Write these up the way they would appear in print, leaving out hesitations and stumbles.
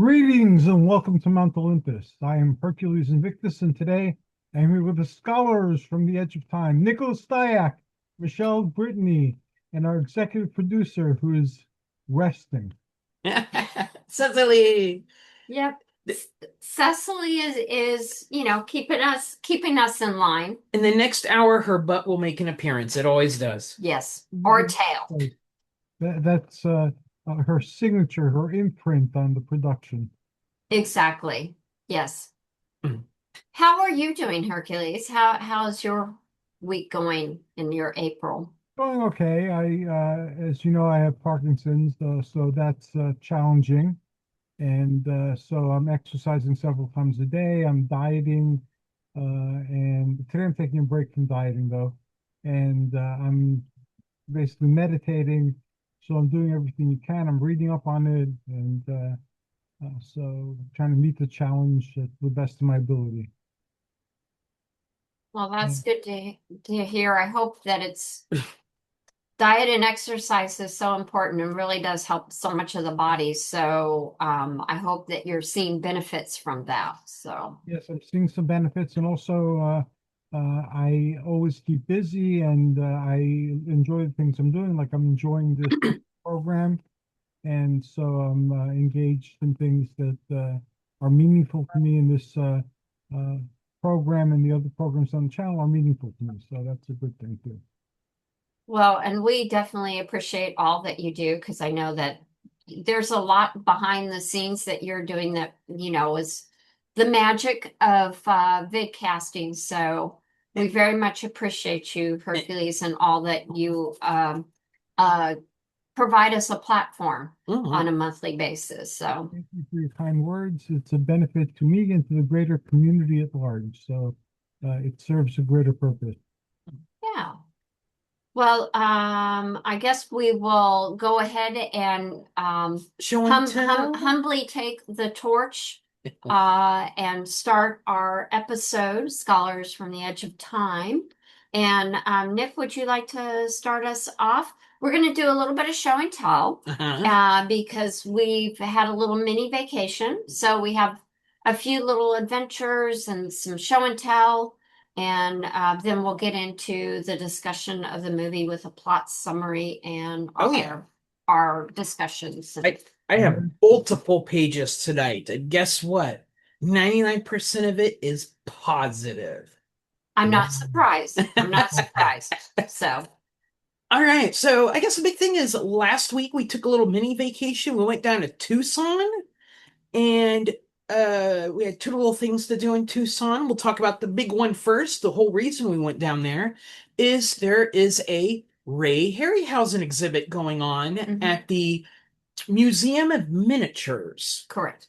Greetings and welcome to Mount Olympus. I am Hercules Invictus, and today I'm here with the scholars from the Edge of Time, Nicholas Diak, Michele Brittany, and our executive producer who is resting. Cecily. Yep. Cecily is keeping us in line. In the next hour, her butt will make an appearance. It always does. Yes. Or tail. That's her signature, her imprint on the production. Exactly. Yes. Mm. How are you doing, Hercules? How's your week going in your April? Going okay. As you know, I have Parkinson's, so that's challenging. And so I'm exercising several times a day. I'm dieting, and today I'm taking a break from dieting though, and I'm basically meditating. So I'm doing everything you can. I'm reading up on it, and so trying to meet the challenge to the best of my ability. Well, Yeah. that's good to hear. I hope that it's diet and exercise is so important and really does help so much of the body. So I hope that you're seeing benefits from that. So Yes, I'm seeing some benefits, and also I always keep busy, and I enjoy the things I'm doing. Like I'm enjoying this program, and so I'm engaged in things that are meaningful to me in this uh, program, and the other programs on the channel are meaningful to me. So that's a good thing too. well, and we definitely appreciate all that you do because I know that there's a lot behind the scenes that you're doing that, is the magic of vid casting. So we very much appreciate you, Hercules, and all that you uh, provide us a platform on a monthly basis. So, Thank you for your kind words. It's a benefit to me and to the greater community at large. So it serves a greater purpose. yeah. Well, I guess we will go ahead and Show and tell. humbly take the torch and start our episode, Scholars from the Edge of Time. And Nick, would you like to start us off? We're going to do a little bit of show and tell because we've had a little mini vacation. So we have a few little adventures and some show and tell. And then we'll get into the discussion of the movie with a plot summary and our discussions. I have multiple pages tonight, and guess what? 99% of it is positive. I'm not surprised. I'm not surprised. So, All right, so I guess the big thing is last week we took a little mini vacation. We went down to Tucson, and we had two little things to do in Tucson. We'll talk about the big one first. The whole reason we went down there is a Ray Harryhausen exhibit going on at the Museum of Miniatures. correct.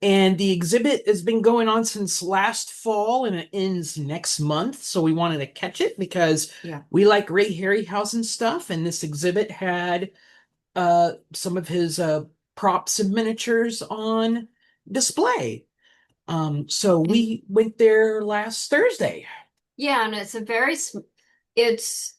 And the exhibit has been going on since last fall and it ends next month. So we wanted to catch it because we like Ray Harryhausen stuff. And this exhibit had some of his props and miniatures on display. So we went there last Thursday. Yeah, and it's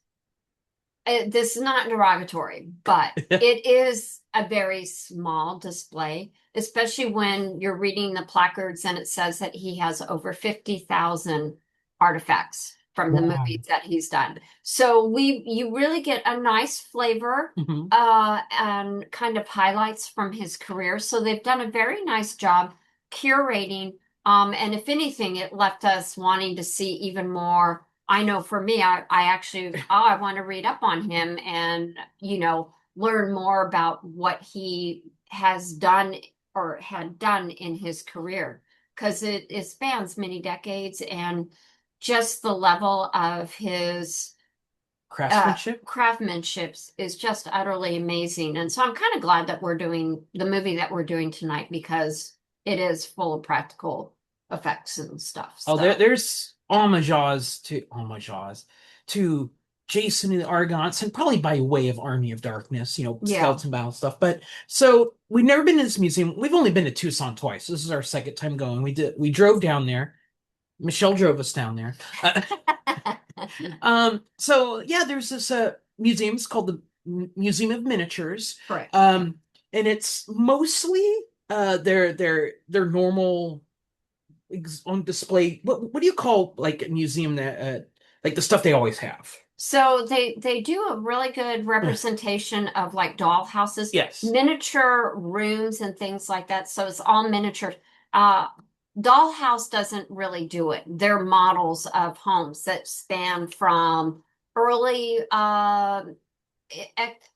this is not derogatory, but it is a very small display, especially when you're reading the placards and it says that he has over 50,000 artifacts from the movies that he's done. So you really get a nice flavor and kind of highlights from his career. So they've done a very nice job curating. And if anything, it left us wanting to see even more. I know for me, I actually, I want to read up on him and, learn more about what he has done or had done in his career because it spans many decades and just the level of his craftsmanship is just utterly amazing. And so I'm kind of glad that we're doing the movie that we're doing tonight because it is full of practical effects and stuff. So. Oh, there's homages to Jason and the Argonauts, and probably by way of Army of Darkness, skeleton battle stuff. But so we've never been to this museum. We've only been to Tucson twice. This is our second time going. We drove down there. Michele drove us down there. So yeah, there's this museum. It's called the Museum of Miniatures. Correct. And it's mostly They're normal on display. What do you call like a museum that like the stuff they always have? So they do a really good representation of like doll houses, Yes. miniature rooms and things like that. So it's all miniature. Uh, Dollhouse doesn't really do it. They're models of homes that span from early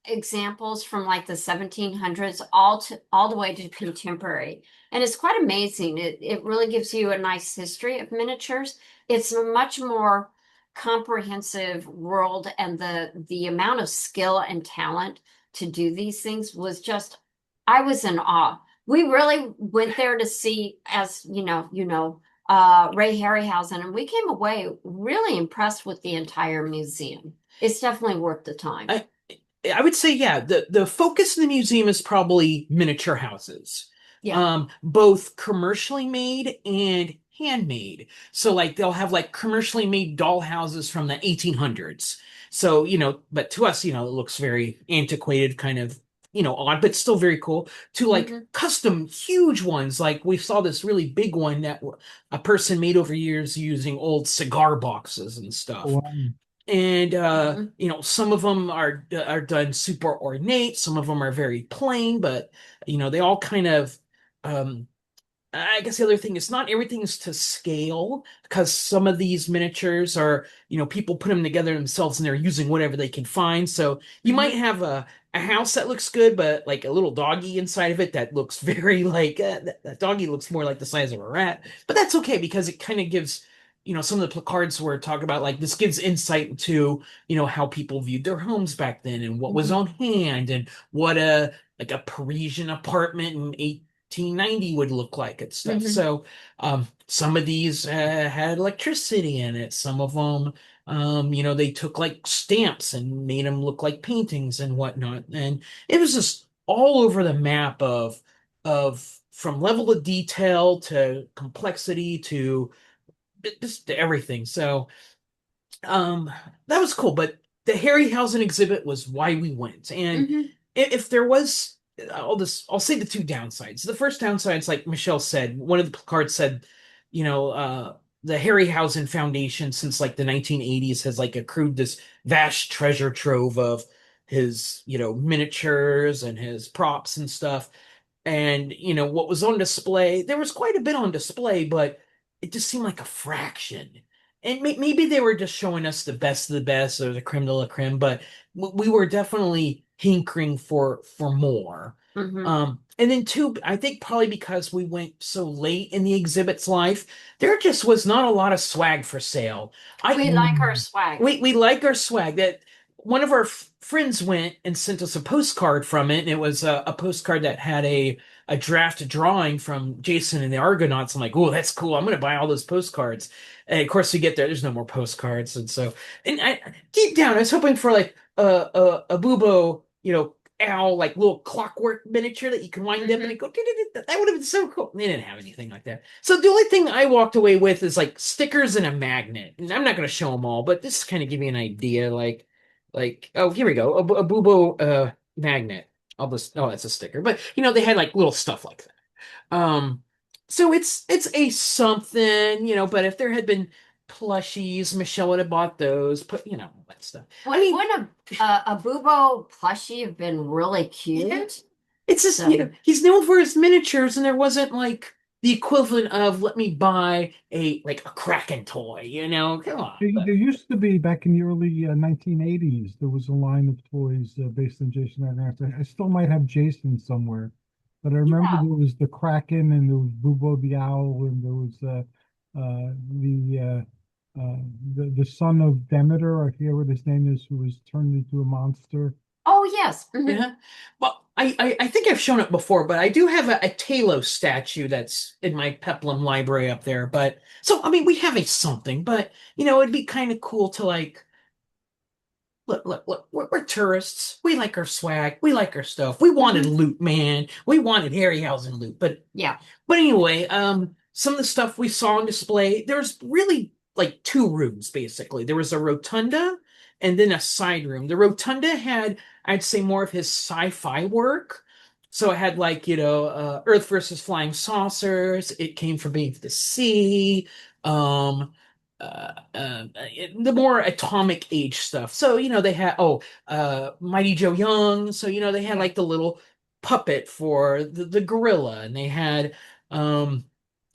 examples from like the 1700s all the way to contemporary. And it's quite amazing. It really gives you a nice history of miniatures. It's a much more comprehensive world, and the amount of skill and talent to do these things was just, I was in awe. We really went there to see, as Ray Harryhausen, and we came away really impressed with the entire museum. It's definitely worth the time. I would say, yeah, the focus in the museum is probably miniature houses. Yeah. Both commercially made and handmade. So like they'll have like commercially made doll houses from the 1800s. So, but to us, it looks very antiquated, kind of, odd, but still very cool. To like custom huge ones. Like we saw this really big one that a person made over years using old cigar boxes and stuff. Wow. And some of them are done super ornate, some of them are very plain, but they all kind of I guess the other thing is not everything is to scale, because some of these miniatures are, people put them together themselves and they're using whatever they can find. So you might have a house that looks good, but like a little doggy inside of it that looks very like that doggy looks more like the size of a rat. But that's okay because it kind of gives, some of the placards were talking about like this gives insight into, how people viewed their homes back then and what was on hand and what a Parisian apartment in 1890 would look like and stuff. So some of these had electricity in it. Some of them, they took like stamps and made them look like paintings and whatnot. And it was just all over the map of from level of detail to complexity to just everything. So that was cool. But the Harryhausen exhibit was why we went. And if there was, I'll say the two downsides. The first downside is like Michele said, one of the cards said, the Harryhausen Foundation since like the 1980s has like accrued this vast treasure trove of his, miniatures and his props and stuff. And, what was on display, there was quite a bit on display, but it just seemed like a fraction. And maybe they were just showing us the best of the best or the creme de la creme, but we were definitely hankering for more. And then two, I think probably because we went so late in the exhibit's life, there just was not a lot of swag for sale. We like our swag. We like our swag. That one of our friends went and sent us a postcard from it, and it was a postcard that had a draft drawing from Jason and the Argonauts. I'm like, oh, that's cool. I'm gonna buy all those postcards. And of course, we get there's no more postcards, and so I deep down, I was hoping for like a Bubo, owl, like little clockwork miniature that you can wind up and it go. That would have been so cool. They didn't have anything like that. So the only thing I walked away with is like stickers and a magnet. And I'm not going to show them all, but this kind of give you an idea. Like oh, here we go, a Bubo magnet. That's a sticker. But they had like little stuff like that. So it's a something, but if there had been plushies, Michele would have bought those, put that stuff. Wouldn't a Bubo plushie have been really cute? Yeah. It's just, he's known for his miniatures, and there wasn't like the equivalent of let me buy a Kraken toy, come on. There used to be back in the early 1980s, there was a line of toys based on Jason Adams. I still might have Jason somewhere, but I remember there was the Kraken and there was Bubo the Owl and there was the son of Demeter, I forget what his name is, who was turned into a monster. Oh, yes. Yeah. Well, I think I've shown it before, but I do have a Talos statue that's in my Peplum library up there. But so, I mean, we have a something, but it'd be kind of cool to like, look, we're tourists. We like our swag. We like our stuff. We wanted loot, man. We wanted Harryhausen loot. But yeah. But anyway, some of the stuff we saw on display, there's really like two rooms, basically. There was a rotunda and then a side room. The rotunda had, I'd say, more of his sci-fi work. So it had like, Earth versus Flying Saucers. It came from beneath the sea. Um, the more atomic age stuff. So, they had, Mighty Joe Young. So, they had like the little puppet for the gorilla, and they had, um,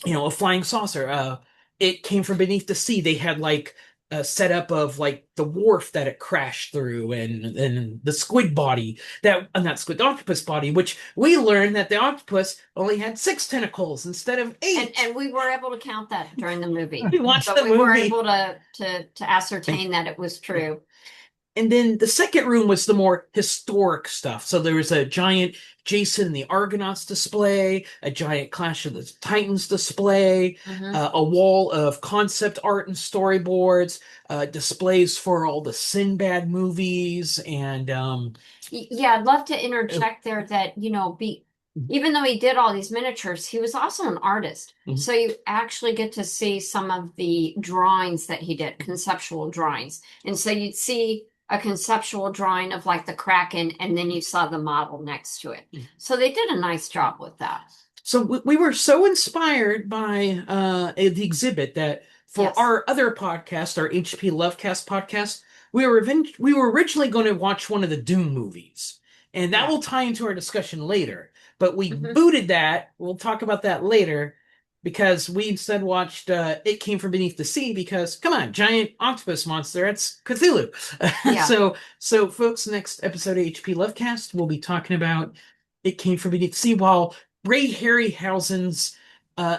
a flying saucer. It came from beneath the sea. They had like a setup of like the wharf that it crashed through, and the squid body not squid, the octopus body, which we learned that the octopus only had 6 tentacles instead of 8. And we were able to count that during the movie. We watched So the we were movie. able to ascertain that it was true. And then the second room was the more historic stuff. So there was a giant Jason and the Argonauts display, a giant Clash of the Titans display, a wall of concept art and storyboards, displays for all the Sinbad movies, and Yeah, I'd love to interject there that, even though he did all these miniatures, he was also an artist. So you actually get to see some of the drawings that he did, conceptual drawings. And so you'd see a conceptual drawing of like the Kraken, and then you saw the model next to it. So they did a nice job with that. So we were so inspired by the exhibit that for our other podcast, our HP Lovecast podcast, we were originally going to watch one of the Doom movies, and that will tie into our discussion later. But we booted that. We'll talk about that later, because we instead watched It Came From Beneath the Sea, because, come on, giant octopus monster, it's Cthulhu. Yeah. So folks, next episode of HP Lovecast, we'll be talking about It Came From Beneath the Sea, while Ray Harryhausen's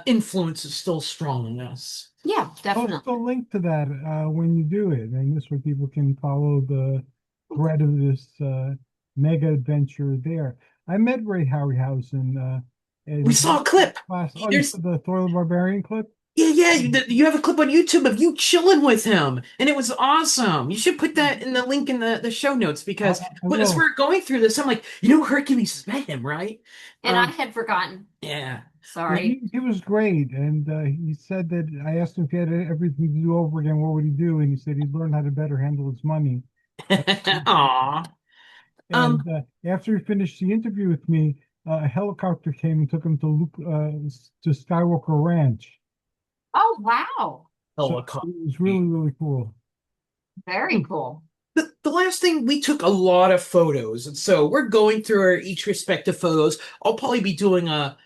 influence is still strong on us. Yeah, definitely. Post a link to that when you do it, and this way people can follow the thread of this mega adventure there. I met Ray Harryhausen. We saw a clip. You saw the Thor the Barbarian clip? Yeah. You have a clip on YouTube of you chilling with him, and it was awesome. You should put that in the link in the show notes, because as we're going through this, I'm like, Hercules has met him, right? And I had forgotten. Yeah. Sorry. He was great, and he said that I asked him if he had everything to do over again, what would he do? And he said he'd learn how to better handle his money. Aww. And after he finished the interview with me, a helicopter came and took him to Skywalker Ranch. Oh, wow. So it was really, really cool. Very cool. The last thing, we took a lot of photos, and so we're going through our each respective photos. I'll probably be doing a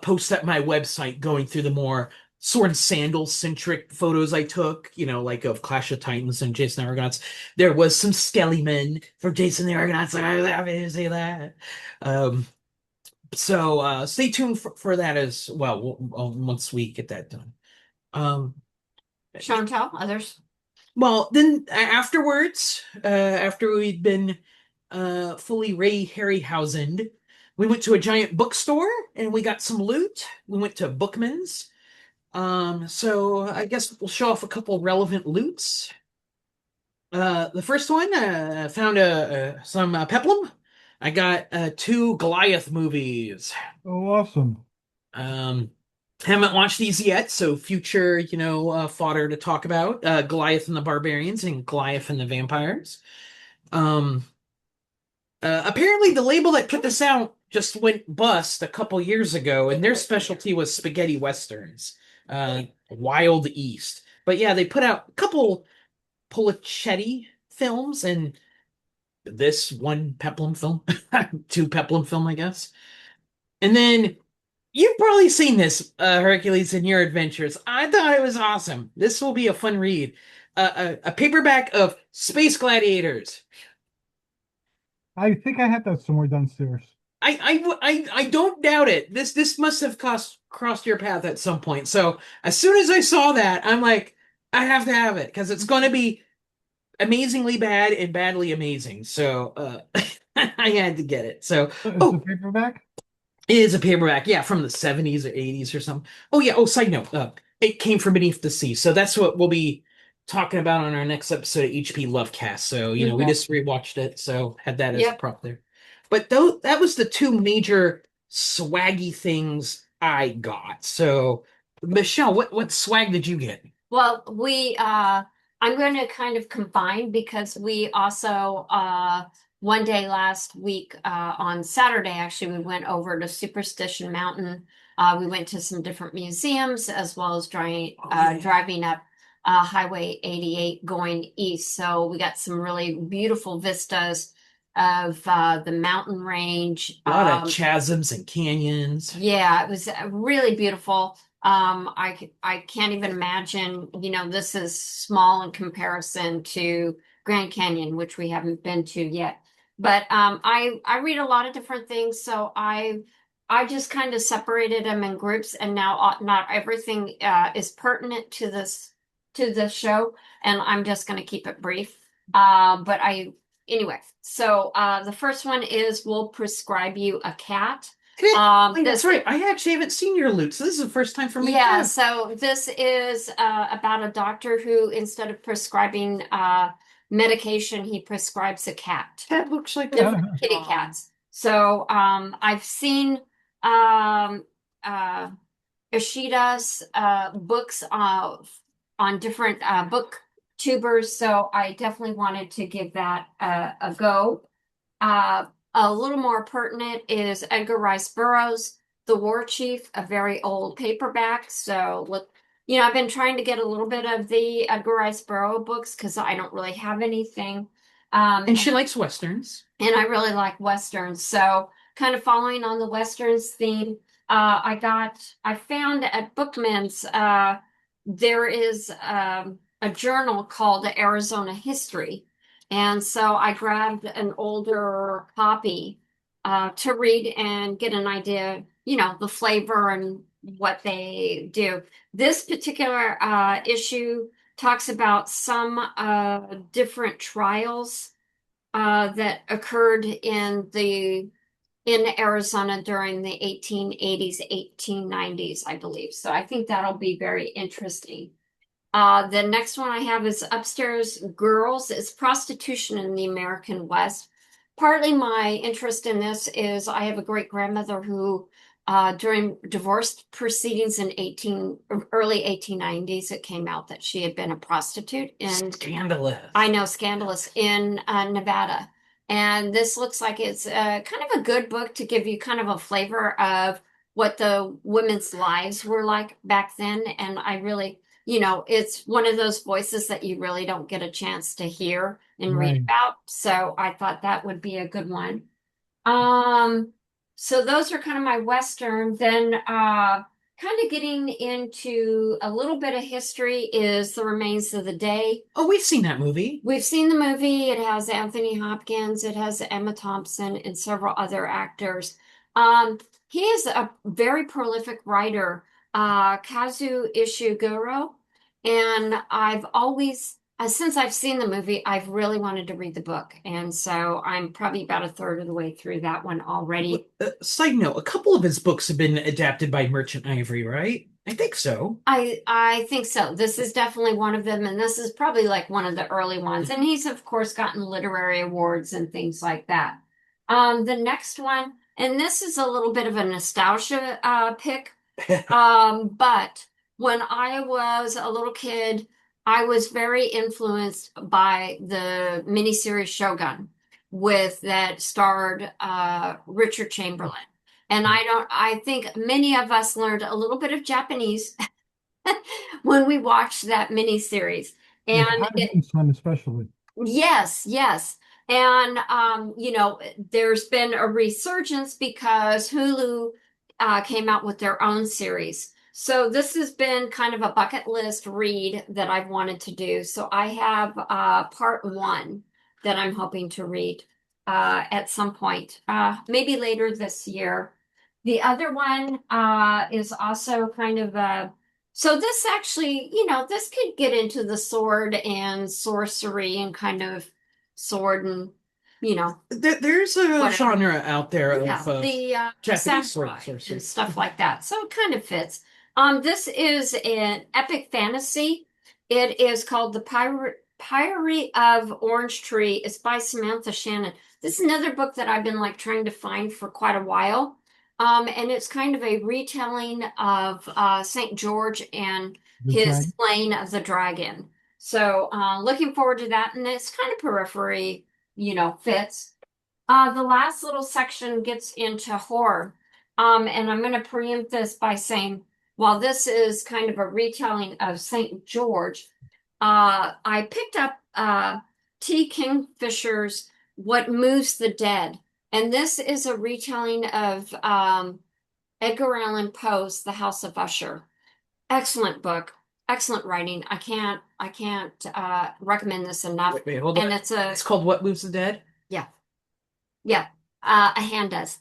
post at my website going through the more sword and sandal centric photos I took, like of Clash of Titans and Jason the Argonauts. There was some Skellymen for Jason the Argonauts. I have to say that. So stay tuned for that as well, once we get that done. Show and tell others. Well, then afterwards, after we'd been fully Ray Harryhausened, we went to a giant bookstore and we got some loot. We went to Bookman's. So I guess we'll show off a couple relevant loots. The first one, found some peplum. I got 2 Goliath movies. Oh, awesome. Haven't watched these yet, so future, fodder to talk about. Goliath and the Barbarians and Goliath and the Vampires. Apparently the label that put this out just went bust a couple years ago, and their specialty was spaghetti westerns. Wild East. But yeah, they put out a couple Polichetti films and this one Peplum film. 2 Peplum film, I guess. And then you've probably seen this, Hercules, in your adventures. I thought it was awesome. This will be a fun read. A paperback of Space Gladiators. I think I had that somewhere downstairs. I don't doubt it. This must have crossed your path at some point. So as soon as I saw that, I'm like, I have to have it, because it's going to be amazingly bad and badly amazing. So I had to get it. So It's a paperback? It is a paperback, yeah, from the 70s or 80s or something. Oh yeah, side note, It Came From Beneath the Sea. So that's what we'll be talking about on our next episode of HP Lovecast. So, we just rewatched it, so had that as a prop there. But that was the 2 major swaggy things I got. So, Michele, what swag did you get? Well, I'm going to kind of combine, because we also one day last week, on Saturday, actually, we went over to Superstition Mountain. We went to some different museums as well as driving up Highway 88 going east. So we got some really beautiful vistas of the mountain range. A lot of chasms and canyons. Yeah, it was really beautiful. I can't even imagine, this is small in comparison to Grand Canyon, which we haven't been to yet. But I read a lot of different things, so I just kind of separated them in groups, and now not everything is pertinent to the show, and I'm just going to keep it brief. Anyway, so the first one is We'll Prescribe You a Cat. That's right. I actually haven't seen your loot, so this is the first time for me. Yeah, so this is about a doctor who, instead of prescribing medication, he prescribes a cat. That looks like Different kitty cats. So I've seen Ishida's books on different booktubers, so I definitely wanted to give that a go. A little more pertinent is Edgar Rice Burroughs' The War Chief, a very old paperback. So look, I've been trying to get a little bit of the Edgar Rice Burroughs books because I don't really have anything. And she likes Westerns. And I really like Westerns. So kind of following on the Westerns theme, I found at Bookman's, there is a journal called Arizona History. And so I grabbed an older copy to read and get an idea, the flavor and what they do. This particular issue talks about some different trials that occurred in Arizona during the 1880s, 1890s, I believe. So I think that'll be very interesting. The next one I have is Upstairs Girls. It's prostitution in the American West. Partly my interest in this is I have a great grandmother who, during divorce proceedings in early 1890s, it came out that she had been a prostitute. Scandalous. I know, scandalous in Nevada. And this looks like it's kind of a good book to give you kind of a flavor of what the women's lives were like back then. And I really, it's one of those voices that you really don't get a chance to hear and read about. So I thought that would be a good one. So those are kind of my Western. Then kind of getting into a little bit of history is The Remains of the Day. Oh, we've seen that movie. We've seen the movie. It has Anthony Hopkins. It has Emma Thompson and several other actors. He is a very prolific writer, Kazu Ishiguro. And I've always, since I've seen the movie, I've really wanted to read the book. And so I'm probably about a third of the way through that one already. Side note, a couple of his books have been adapted by Merchant Ivory, right? I think so. I think so. This is definitely one of them. And this is probably like one of the early ones. And he's, of course, gotten literary awards and things like that. The next one, and this is a little bit of a nostalgia pick. But when I was a little kid, I was very influenced by the miniseries Shogun that starred Richard Chamberlain. And I think many of us learned a little bit of Japanese when we watched that miniseries. And one especially. Yes. And there's been a resurgence because Hulu came out with their own series. So this has been kind of a bucket list read that I've wanted to do. So I have part 1 that I'm hoping to read at some point, maybe later this year. The other one is also kind of so this actually, this could get into the sword and sorcery and kind of sword and, there's a whatever genre out there of the Japanese samurai sorcery and stuff like that. So it kind of fits. This is an epic fantasy. It is called The Priory of Orange Tree. It's by Samantha Shannon. This is another book that I've been trying to find for quite a while. And it's kind of a retelling of St. George and his slaying of the dragon. So looking forward to that. And it's kind of periphery, fits. The last little section gets into horror. And I'm going to preempt this by saying, while this is kind of a retelling of St. George, I picked up T. Kingfisher's What Moves the Dead. And this is a retelling of Edgar Allan Poe's The House of Usher. Excellent book, excellent writing. I can't recommend this enough. Wait, hold And on. It's called What Moves the Dead? Yeah, a hand does.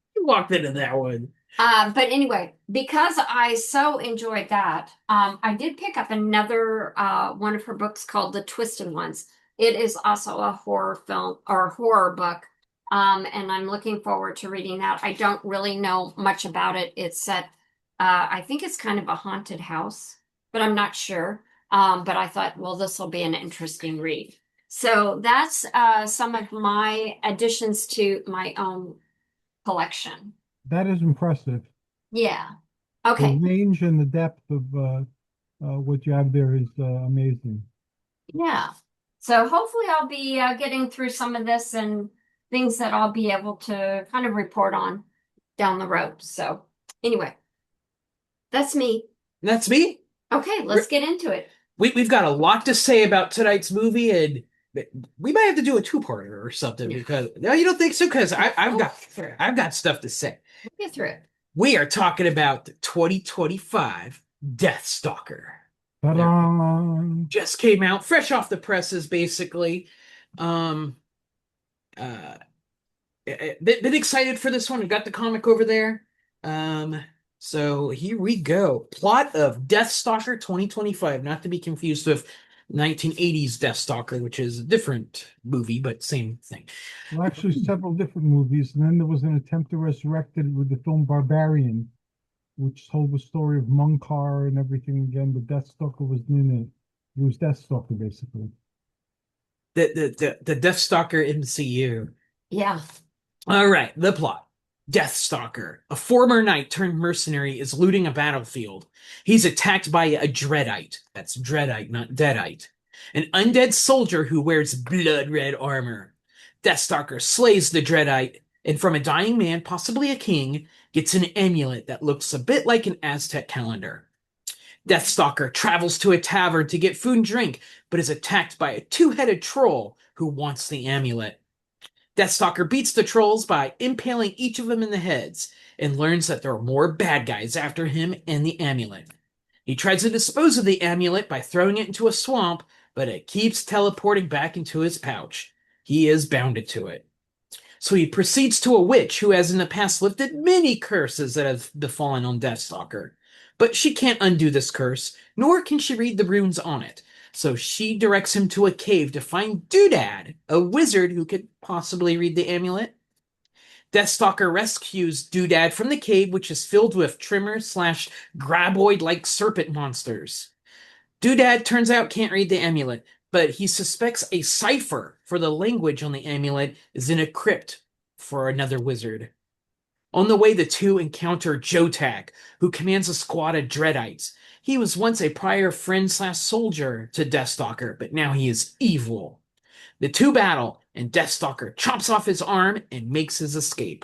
You walked into that one. But anyway, because I so enjoyed that, I did pick up another one of her books called The Twisted Ones. It is also a horror film or horror book. And I'm looking forward to reading that. I don't really know much about it. It's set, I think it's kind of a haunted house, but I'm not sure. But I thought, well, this will be an interesting read. So that's some of my additions to my own collection. That is impressive. Yeah. The Okay. range and the depth of what you have there is amazing. Yeah. So hopefully I'll be getting through some of this and things that I'll be able to kind of report on down the road. So anyway, that's me. That's me. Okay, let's get into it. We've got a lot to say about tonight's movie, and we might have to do a two-parter or something because no, you don't think so? Because I've got stuff to say. We'll get through it. We are talking about the 2025 Deathstalker. Ta-da! Just came out, fresh off the presses, basically. Been excited for this one. We got the comic over there. So here we go. Plot of Deathstalker 2025, not to be confused with 1980s Deathstalker, which is a different movie, but same thing. Well, actually, several different movies, and then there was an attempt to resurrect it with the film Barbarian, which told the story of Munkar and everything again. The Deathstalker was in it. It was Deathstalker, basically. The Deathstalker MCU. Yeah. All right, the plot. Deathstalker, a former knight turned mercenary, is looting a battlefield. He's attacked by a Dreadite. That's Dreadite, not Deadite. An undead soldier who wears blood-red armor. Deathstalker slays the Dreadite, and from a dying man, possibly a king, gets an amulet that looks a bit like an Aztec calendar. Deathstalker travels to a tavern to get food and drink, but is attacked by a two-headed troll who wants the amulet. Deathstalker beats the trolls by impaling each of them in the heads and learns that there are more bad guys after him and the amulet. He tries to dispose of the amulet by throwing it into a swamp, but it keeps teleporting back into his pouch. He is bounded to it. So he proceeds to a witch who has in the past lifted many curses that have befallen on Deathstalker. But she can't undo this curse, nor can she read the runes on it. So she directs him to a cave to find Doodad, a wizard who could possibly read the amulet. Deathstalker rescues Doodad from the cave, which is filled with trimmer/graboid-like serpent monsters. Doodad turns out can't read the amulet, but he suspects a cipher for the language on the amulet is in a crypt for another wizard. On the way, the two encounter Jotak, who commands a squad of Dreadites. He was once a prior friend/soldier to Deathstalker, but now he is evil. The two battle, and Deathstalker chops off his arm and makes his escape.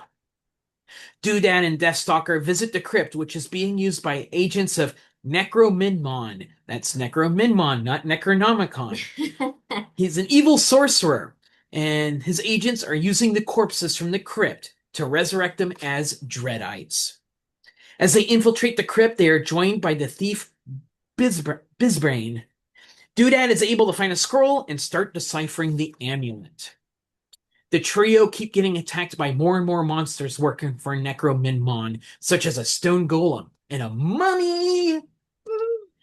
Doodad and Deathstalker visit the crypt, which is being used by agents of Necrominmon. That's Necrominmon, not Necronomicon. He's an evil sorcerer, and his agents are using the corpses from the crypt to resurrect them as Dreadites. As they infiltrate the crypt, they are joined by the thief Bizbrain. Doodad is able to find a scroll and start deciphering the amulet. The trio keep getting attacked by more and more monsters working for Necrominmon, such as a stone golem and a mummy.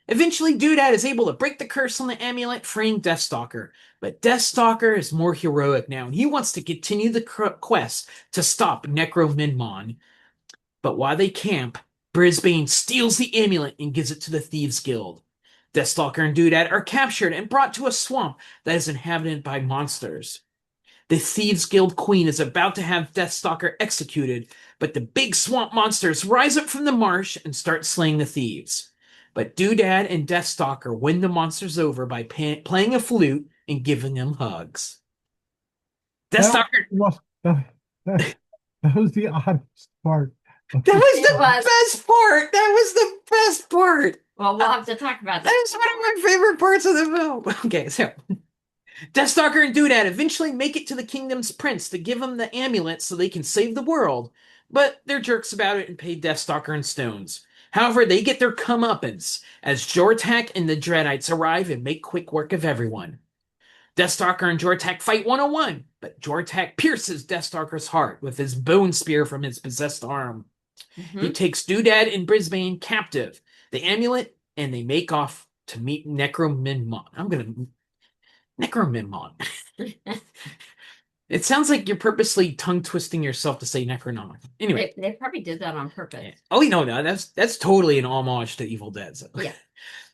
Eventually, Doodad is able to break the curse on the amulet, freeing Deathstalker. But Deathstalker is more heroic now, and he wants to continue the quest to stop Necrominmon. But while they camp, Brisbane steals the amulet and gives it to the Thieves Guild. Deathstalker and Doodad are captured and brought to a swamp that is inhabited by monsters. The Thieves Guild Queen is about to have Deathstalker executed, but the big swamp monsters rise up from the marsh and start slaying the thieves. But Doodad and Deathstalker win the monsters over by playing a flute and giving them hugs. That Deathstalker. was that, that was the oddest part of That the was It the was. best part. That was the best part. Well, we'll have to talk about That that. is one of my favorite parts of the film. Okay, so Deathstalker and Doodad eventually make it to the kingdom's prince to give him the amulet so they can save the world, but they're jerks about it and pay Deathstalker in stones. However, they get their comeuppance as Jortak and the Dreadites arrive and make quick work of everyone. Deathstalker and Jortak fight one-on-one, but Jortak pierces Deathstalker's heart with his bone spear from his possessed arm. He Mhm. takes Doodad and Brisbane captive, the amulet, and they make off to meet Necrominmon. I'm gonna Necrominmon. It sounds like you're purposely tongue twisting yourself to say Necronomicon. Anyway, They probably did that on purpose. yeah. Oh no, that's totally an homage to Evil Dead. So. Yeah.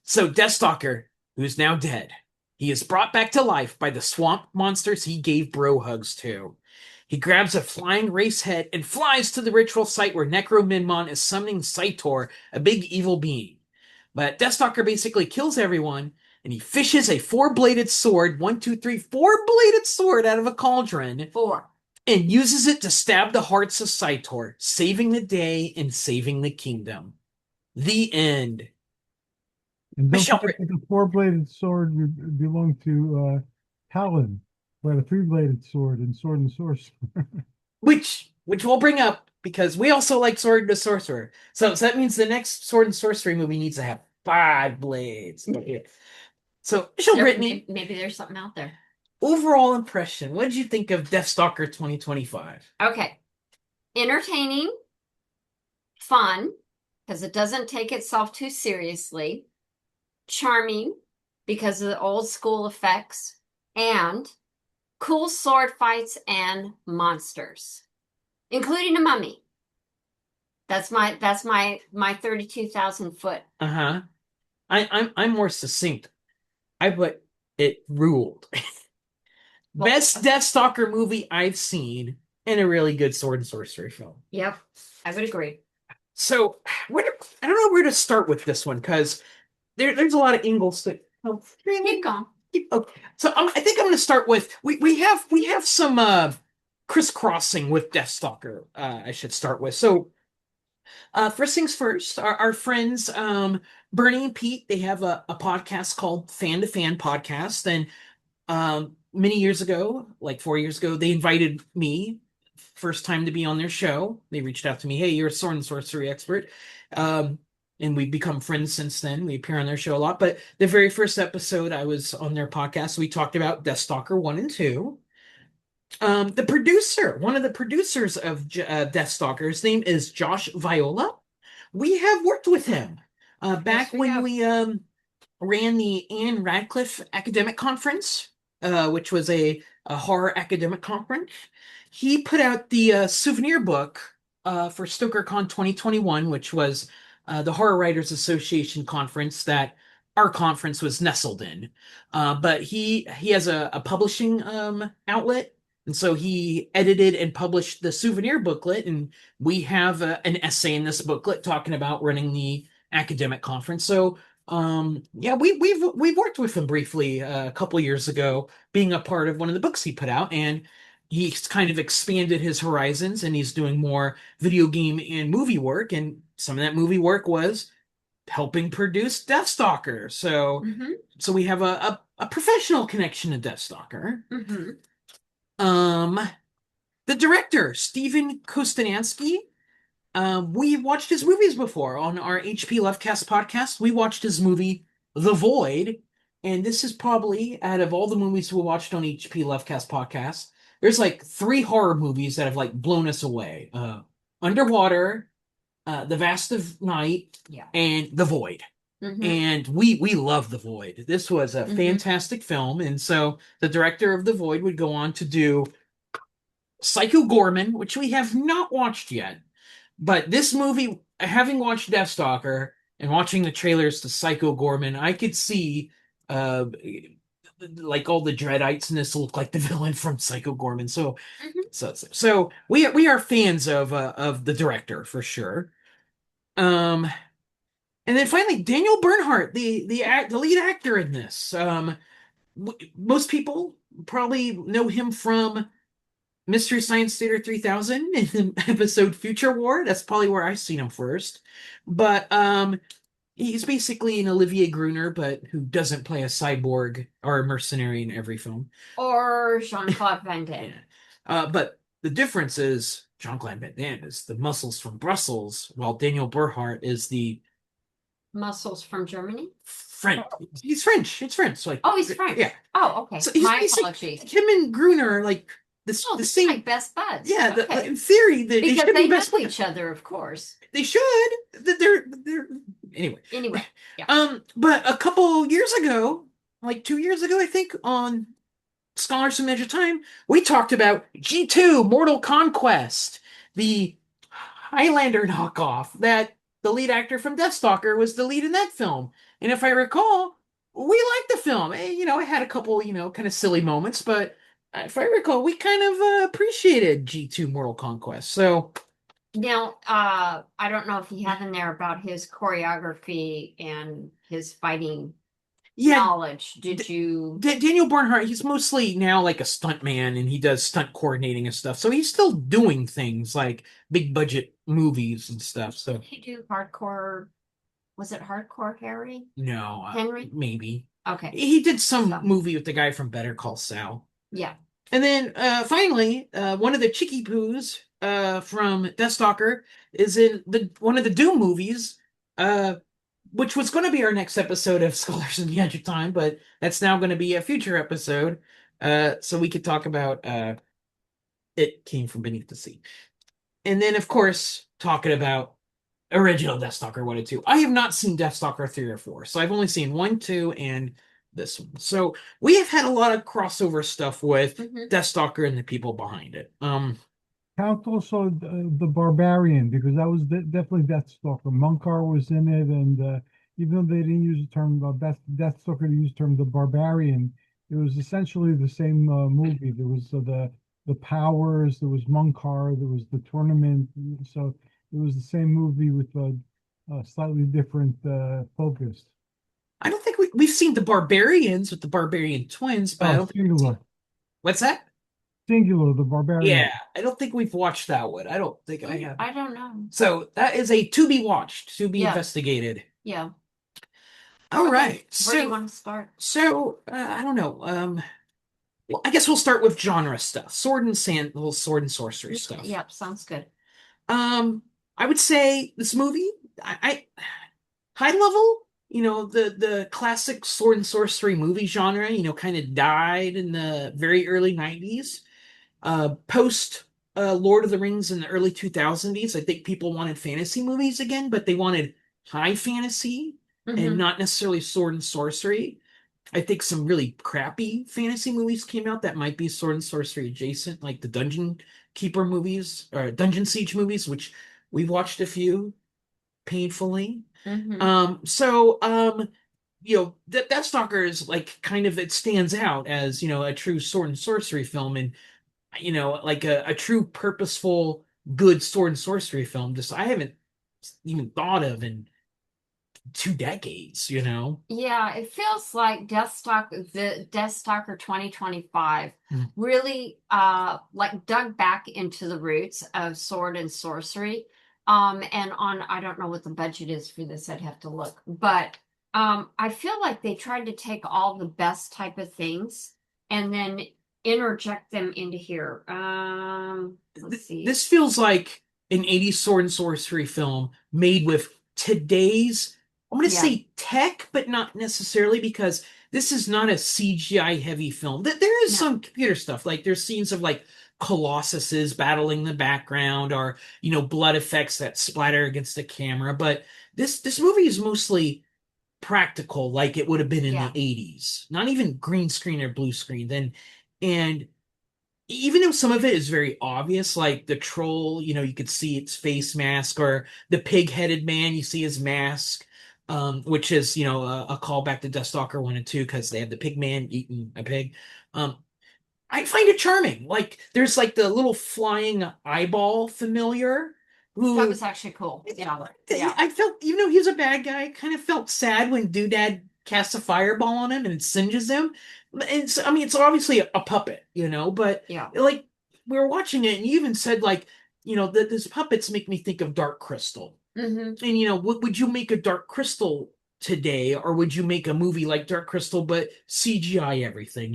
So Deathstalker, who's now dead, he is brought back to life by the swamp monsters he gave bro hugs to. He grabs a flying race head and flies to the ritual site where Necrominmon is summoning Saitor, a big evil being. But Deathstalker basically kills everyone, and he fishes a four-bladed sword, one, two, three, four-bladed sword out of a cauldron, 4. and uses it to stab the hearts of Saitor, saving the day and saving the kingdom. The end. And don't Michelle, forget that the four-bladed sword belonged to Talon, who had a three-bladed sword in Sword and Sorcerer. which we'll bring up because we also like Sword and the Sorcerer. So that means the next Sword and Sorcery movie needs to have 5 blades. Okay. So Michelle Brittany, Maybe there's something out there. overall impression. What did you think of Deathstalker 2025? Okay. Entertaining, fun, because it doesn't take itself too seriously, charming because of the old school effects, and cool sword fights and monsters, including a mummy. That's my 32,000 foot. Uh-huh. I'm more succinct. I put it ruled. Best Deathstalker movie I've seen and a really good Sword and Sorcery film. Yep, I would agree. So I don't know where to start with this one because there's a lot of angles that Keep going. Okay. So I think I'm going to start with we have some crisscrossing with Deathstalker. I should start with. So first things first, our friends Bernie and Pete, they have a podcast called Fan to Fan Podcast, and many years ago, like 4 years ago, they invited me first time to be on their show. They reached out to me, hey, you're a sword and sorcery expert. And we've become friends since then. We appear on their show a lot. But the very first episode I was on their podcast, we talked about Deathstalker 1 and 2. The producer, one of the producers of Deathstalker, his name is Josh Viola. We have worked with him back when we ran the Anne Radcliffe Academic Conference, which was a horror academic conference. He put out the souvenir book for StokerCon 2021, which was the Horror Writers Association conference that our conference was nestled in. But he has a publishing outlet, and so he edited and published the souvenir booklet, and we have an essay in this booklet talking about running the academic conference. So yeah, we've worked with him briefly a couple years ago, being a part of one of the books he put out, and he's kind of expanded his horizons, and he's doing more video game and movie work, and some of that movie work was helping produce Deathstalker. So so we have a professional connection to Deathstalker. The director, Steven Kostanansky, we watched his movies before on our HP Lovecast podcast. We watched his movie The Void, and this is probably out of all the movies we watched on HP Lovecast podcast, there's like 3 horror movies that have like blown us away. Underwater, The Vast of Night, and The Void. And we love The Void. This was a fantastic film, and so the director of The Void would go on to do Psycho Gorman, which we have not watched yet. But this movie, having watched Deathstalker and watching the trailers to Psycho Gorman, I could see like all the Dreadites in this look like the villain from Psycho Gorman. So so we are fans of the director for sure. And then finally, Daniel Bernhardt, the lead actor in this. Most people probably know him from Mystery Science Theater 3000 in the episode Future War. That's probably where I've seen him first. But he's basically an Olivier Gruner, but who doesn't play a cyborg or a mercenary in every film. Or Jean-Claude Van Damme. But the difference is Jean-Claude Van Damme is the muscles from Brussels, while Daniel Burhart is the Muscles from Germany? French. He's French. It's French. So, like, Oh, he's French. Yeah. Oh, okay. So he's My apologies. him and Gruner are like Oh, the same. like best buds. Yeah, Okay. in theory, they Because should they be best know friends. each other, of course. They should. They're anyway. Anyway, yeah. But a couple years ago, like 2 years ago, I think, on Scholars from Edge of Time, we talked about G2 Mortal Conquest, the Highlander knockoff that the lead actor from Deathstalker was the lead in that film. And if I recall, we liked the film. It had a couple, kind of silly moments, but if I recall, we kind of appreciated G2 Mortal Conquest. So Now, I don't know if you have in there about his choreography and his fighting knowledge. Did you? Daniel Bernhardt, he's mostly now like a stunt man, and he does stunt coordinating and stuff. So he's still doing things like big budget movies and stuff. So Did he do hardcore? Was it Hardcore Harry? no, Henry? maybe. Okay. He did some movie with the guy from Better Call Saul. Yeah. And then finally, one of the Chicky Poos from Deathstalker is in one of the Doom movies, which was going to be our next episode of Scholars in the Edge of Time, but that's now going to be a future episode, so we could talk about It Came from Beneath the Sea. And then, of course, talking about original Deathstalker 1 and 2. I have not seen Deathstalker 3 or 4, so I've only seen 1, 2, and this one. So we have had a lot of crossover stuff with Deathstalker and the people behind it. Count also the Barbarian, because that was definitely Deathstalker. Munkar was in it, and even though they didn't use the term Deathstalker, they used the term the Barbarian. It was essentially the same movie. There was the powers, there was Munkar, there was the tournament. So it was the same movie with a slightly different focus. I don't think we've seen the Barbarians with the Barbarian twins, but I don't Singular. What's that? Singular, the Barbarian. Yeah, I don't think we've watched that one. I don't think I have. I don't know. So that is a to be watched, to be investigated. Yeah. All right. Where do you want to start? So I don't know. Well, I guess we'll start with genre stuff. Sword and sorcery stuff. Yep, sounds good. I would say this movie, I high level, the classic sword and sorcery movie genre, kind of died in the very early 90s. Post Lord of the Rings in the early 2000s, I think people wanted fantasy movies again, but they wanted high fantasy and not necessarily sword and sorcery. I think some really crappy fantasy movies came out that might be sword and sorcery adjacent, like the Dungeon Keeper movies or Dungeon Siege movies, which we've watched a few painfully. Deathstalker is like kind of, it stands out as, a true sword and sorcery film, and like a true purposeful good sword and sorcery film. Just I haven't even thought of in 2 decades. Yeah, it feels like the Deathstalker 2025 really like dug back into the roots of sword and sorcery. And I don't know what the budget is for this, I'd have to look, but I feel like they tried to take all the best type of things and then interject them into here. Let's see. This feels like an 80s sword and sorcery film made with today's, I'm going to say tech, but not necessarily, because this is not a CGI heavy film. There is some computer stuff. Like there's scenes of like colossuses battling the background, or blood effects that splatter against the camera. But this movie is mostly practical, like it would have been in the 80s. Not even green screen or blue screen. And even though some of it is very obvious, like the troll, you could see its face mask, or the pig-headed man, you see his mask, which is, a callback to Deathstalker 1 and 2, because they have the pig man eating a pig. I find it charming. Like there's like the little flying eyeball familiar. That was actually cool. Yeah. I felt, even though he's a bad guy, I kind of felt sad when Doodad casts a fireball on him and it singes him. It's obviously a puppet, but like we were watching it, and you even said like, that these puppets make me think of Dark Crystal. Mhm. And would you make a Dark Crystal today, or would you make a movie like Dark Crystal but CGI everything?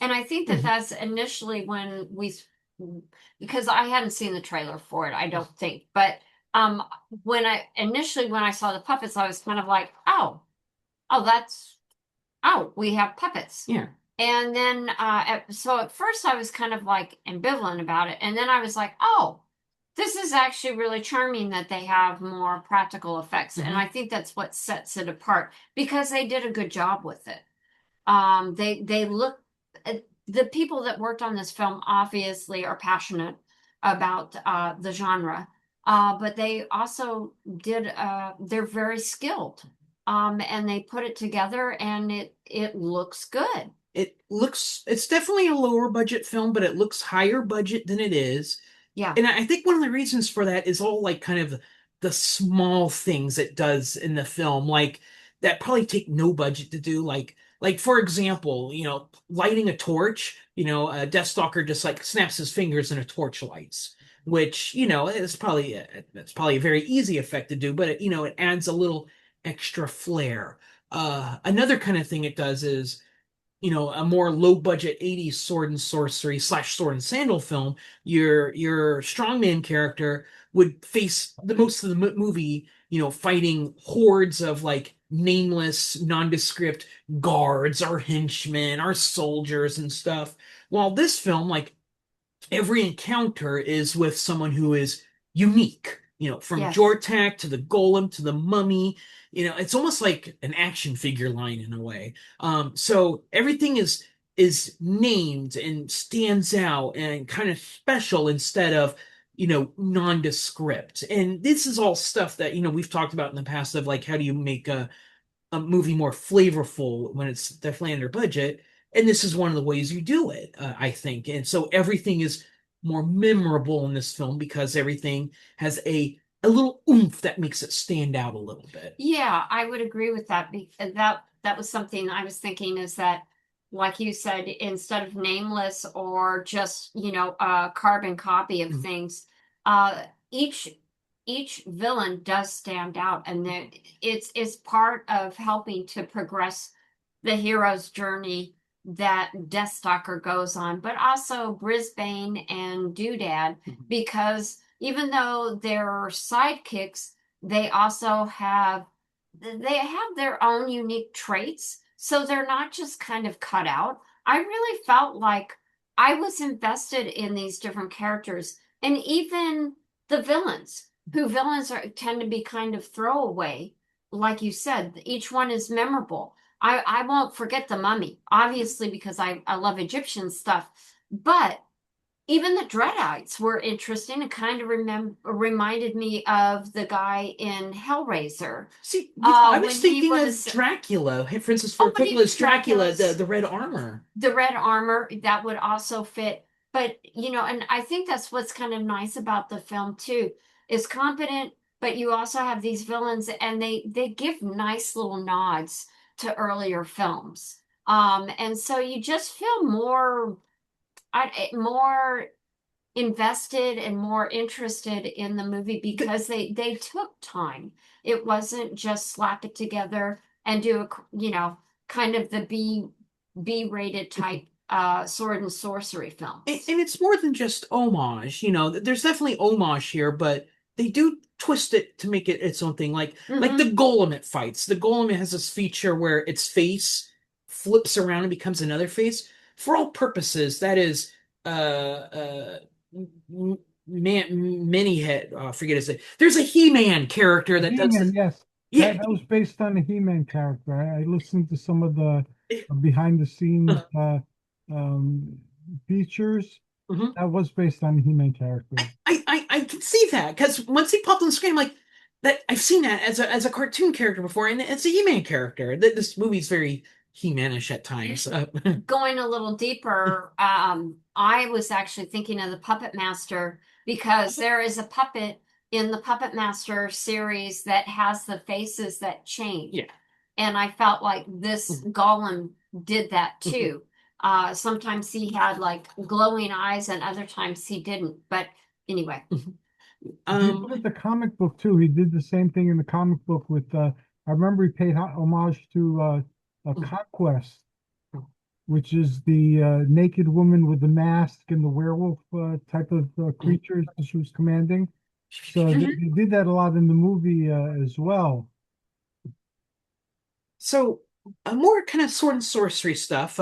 And I think that that's initially when because I hadn't seen the trailer for it, I don't think. But when I saw the puppets, I was kind of like, oh, we have puppets. Yeah. And then so at first I was kind of like ambivalent about it, and then I was like, oh, this is actually really charming that they have more practical effects, and I think that's what sets it apart because they did a good job with it. They look the people that worked on this film obviously are passionate about the genre, but they also they're very skilled, and they put it together, and it looks good. It's definitely a lower budget film, but it looks higher budget than it is. Yeah. And I think one of the reasons for that is all like kind of the small things it does in the film, like that probably take no budget to do. Like for example, lighting a torch, Deathstalker just like snaps his fingers and a torch lights, which, that's probably a very easy effect to do, but it adds a little extra flair. Another kind of thing it does is a more low budget 80s sword and sorcery / sword and sandal film, your strongman character would face the most of the movie, fighting hordes of like nameless, nondescript guards or henchmen or soldiers and stuff. While this film, like every encounter is with someone who is unique, from Yes. Jortak to the Golem to the Mummy. It's almost like an action figure line in a way. So everything is named and stands out and kind of special instead of nondescript. And this is all stuff that we've talked about in the past of like how do you make a movie more flavorful when it's definitely under budget. And this is one of the ways you do it, I think. And so everything is more memorable in this film because everything has a little oomph that makes it stand out a little bit. Yeah, I would agree with that. That was something I was thinking is that, like you said, instead of nameless or just, a carbon copy of things, each villain does stand out, and it's part of helping to progress the hero's journey that Deathstalker goes on, but also Brisbane and Doodad, because even though they're sidekicks, they also have their own unique traits, so they're not just kind of cut out. I really felt like I was invested in these different characters, and even the villains, tend to be kind of throwaway. Like you said, each one is memorable. I won't forget the mummy, obviously, because I love Egyptian stuff, but even the Dreadites were interesting and kind of reminded me of the guy in Hellraiser. See, I was when he thinking was- of Dracula, Francis Oh, Ford but he Coppola's was Dracula, Dracula's- the red armor. The red armor, that would also fit. But, and I think that's what's kind of nice about the film too, is competent, but you also have these villains, and they give nice little nods to earlier films. And so you just feel more invested and more interested in the movie because they took time. It wasn't just slap it together and do kind of the B-rated type sword and sorcery film. And it's more than just homage. There's definitely homage here, but they do twist it to make it its own thing. Like the Golem it fights. The Golem has this feature where its face flips around and becomes another face. For all purposes, that is many head. I forget his name. There's a He-Man character that does He-Man, this. yes. Yeah, That was based on a He-Man character. I listened to some of the behind the scenes features. That was based on the He-Man character. I can see that because once he popped on the screen, I'm like that I've seen that as a cartoon character before, and it's a He-Man character. This movie's very He-Manish at times. Going a little deeper, I was actually thinking of the Puppet Master because there is a puppet in the Puppet Master series that has the faces that change. Yeah. And I felt like this Golem did that too. Sometimes he had like glowing eyes and other times he didn't. But anyway. He did with the comic book too. He did the same thing in the comic book with I remember he paid homage to Conquest, which is the naked woman with the mask and the werewolf type of creatures that she was commanding. So they did that a lot in the movie as well. So more kind of sword and sorcery stuff.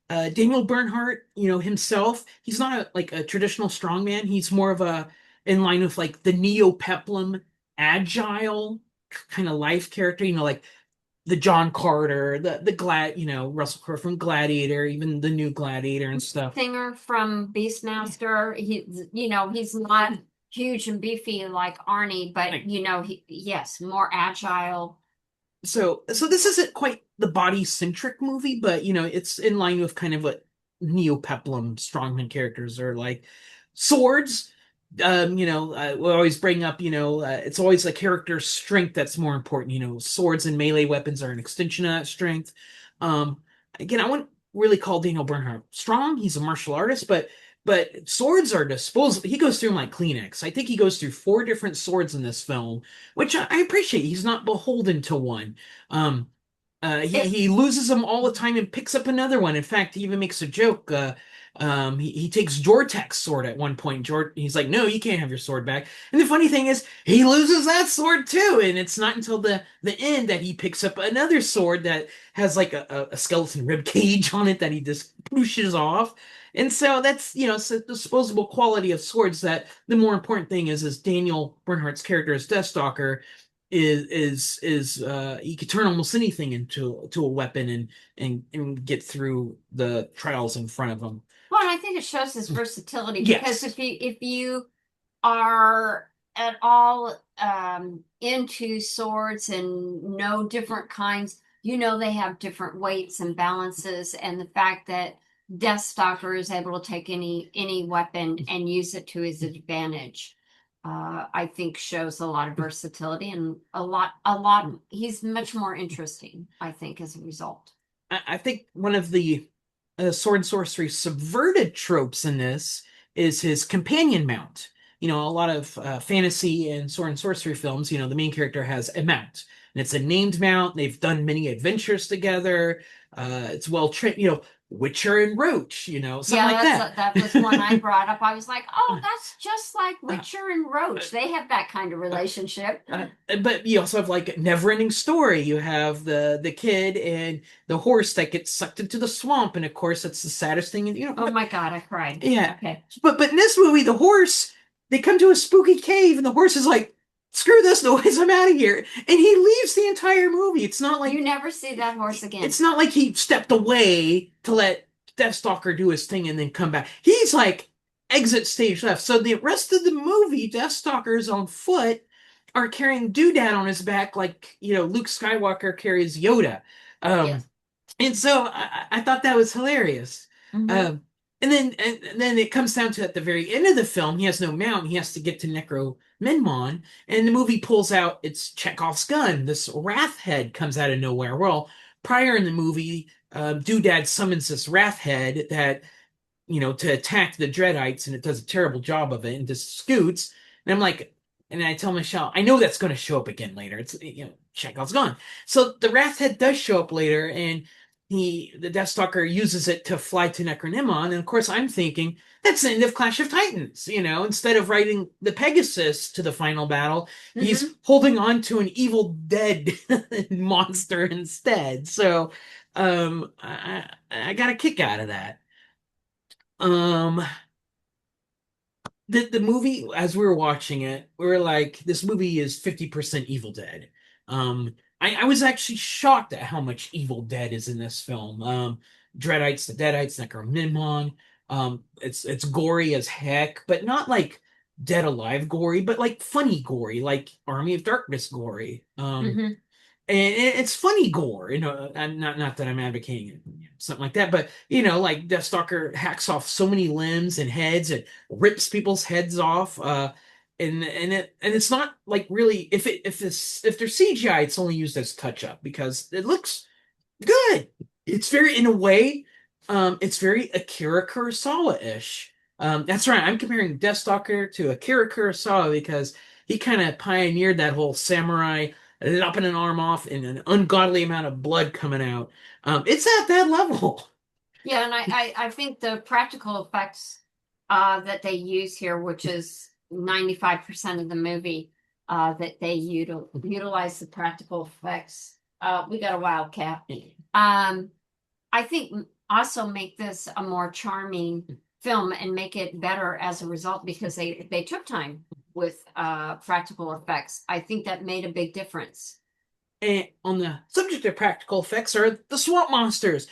Daniel Bernhardt, himself, he's not like a traditional strongman. He's more of a in line with like the neo-peplum, agile kind of life character. Like the John Carter, the Russell Crowe from Gladiator, even the new Gladiator and stuff. Singer from Beastmaster. He's not huge and beefy like Arnie, but yes, more agile. So this isn't quite the body-centric movie, but it's in line with kind of what neo-peplum strongman characters are like. Swords, we always bring up, it's always the character's strength that's more important. Swords and melee weapons are an extension of that strength. Again, I wouldn't really call Daniel Bernhardt strong. He's a martial artist, but swords are disposable. He goes through them like Kleenex. I think he goes through 4 different swords in this film, which I appreciate. He's not beholden to one. He loses them all the time and picks up another one. In fact, he even makes a joke. He takes Jortek's sword at one point. He's like, "No, you can't have your sword back." And the funny thing is, he loses that sword too. And it's not until the end that he picks up another sword that has like a skeleton rib cage on it that he just pushes off. And so that's it's a disposable quality of swords. That the more important thing is Daniel Bernhardt's character as Deathstalker is he could turn almost anything into a weapon and get through the trials in front of him. Well, and I think it shows his versatility Yes. because if you are at all into swords and know different kinds, they have different weights and balances, and the fact that Deathstalker is able to take any weapon and use it to his advantage, I think shows a lot of versatility and a lot. He's much more interesting, I think, as a result. I think one of the sword and sorcery subverted tropes in this is his companion mount. A lot of fantasy and sword and sorcery films, the main character has a mount, and it's a named mount. They've done many adventures together. It's well trained, Witcher and Roach, something like that. That was one I brought up. I was like, oh, that's just like Witcher and Roach. They have that kind of relationship. But you also have like Never-Ending Story. You have the kid and the horse that gets sucked into the swamp, and of course that's the saddest thing. Oh my God, I cried. Yeah. Okay. But in this movie, the horse, they come to a spooky cave, and the horse is like, "Screw this noise, I'm out of here." And he leaves the entire movie. It's not like you never see that horse again. It's not like he stepped away to let Deathstalker do his thing and then come back. He's like exit stage left. So the rest of the movie, Deathstalker is on foot, are carrying Doodad on his back like Luke Skywalker carries Yoda. Yes. And so I thought that was hilarious. Mm-hmm. And then it comes down to at the very end of the film, he has no mount. He has to get to Necro-Minmon, and the movie pulls out its Chekhov's gun. This Wrath Head comes out of nowhere. Well, prior in the movie, Doodad summons this Wrath Head that to attack the Dreadites, and it does a terrible job of it and just scoots. And I'm like, and I tell Michele, I know that's going to show up again later. It's Chekhov's gun. So the Wrath Head does show up later, and the Deathstalker uses it to fly to Necronimon, and of course I'm thinking that's the end of Clash of Titans. Instead of riding the Pegasus to the final battle, he's holding on to an Evil Dead monster instead. So I got a kick out of that. The movie, as we were watching it, we were like, this movie is 50% Evil Dead. I was actually shocked at how much Evil Dead is in this film. Dreadites, the Deadites, Necro-Minmon. It's gory as heck, but not like Dead Alive gory, but like funny gory, like Army of Darkness gory. And it's funny gore, not that I'm advocating something like that, but like Deathstalker hacks off so many limbs and heads and rips people's heads off. And it's not like really if they're CGI, it's only used as touch up because it looks good. It's very, in a way, It's very Akira Kurosawa-ish. That's right. I'm comparing Deathstalker to Akira Kurosawa because he kind of pioneered that whole samurai lopping an arm off and an ungodly amount of blood coming out. It's at that level. Yeah, and I think the practical effects that they use here, which is 95% of the movie, that they utilize the practical effects. We got a wildcat. I think also make this a more charming film and make it better as a result because they took time with practical effects. I think that made a big difference. And on the subject of practical effects are the swamp monsters.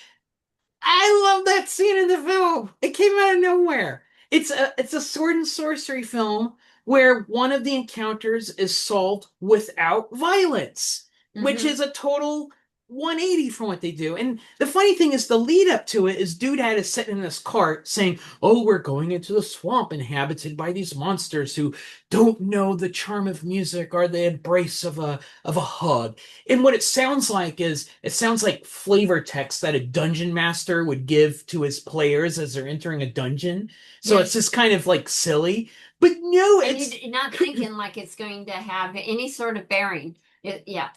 I love that scene in the film. It came out of nowhere. It's a sword and sorcery film where one of the encounters is solved without violence, which is a total 180 from what they do. And the funny thing is the lead up to it is Doodad is sitting in this cart saying, "Oh, we're going into the swamp inhabited by these monsters who don't know the charm of music or the embrace of a hug." And what it sounds like is it sounds like flavor text that a dungeon master would give to his players as they're entering a dungeon. So it's just kind of like silly. But no, And it's you're not thinking like it's going to have any sort of bearing.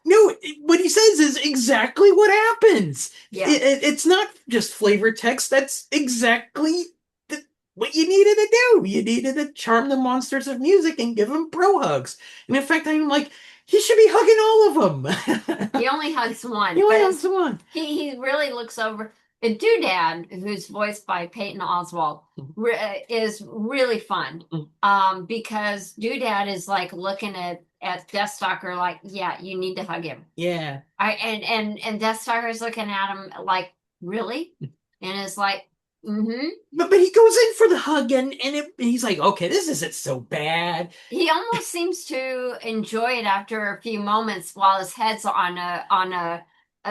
No, what he says is exactly what happens. Yeah. It's not just flavor text. That's exactly what you needed to do. You needed to charm the monsters of music and give them bro hugs. And in fact, I'm like, he should be hugging all of them. He only hugs one. He only hugs one. He really looks over. And Doodad, who's voiced by Peyton Oswalt, is really fun. Because Doodad is like looking at Deathstalker like, yeah, you need to hug him. Yeah. And Deathstalker is looking at him like, really? And is like, mm-hmm. But he goes in for the hug and he's like, okay, this isn't so bad. He almost seems to enjoy it after a few moments while his head's on a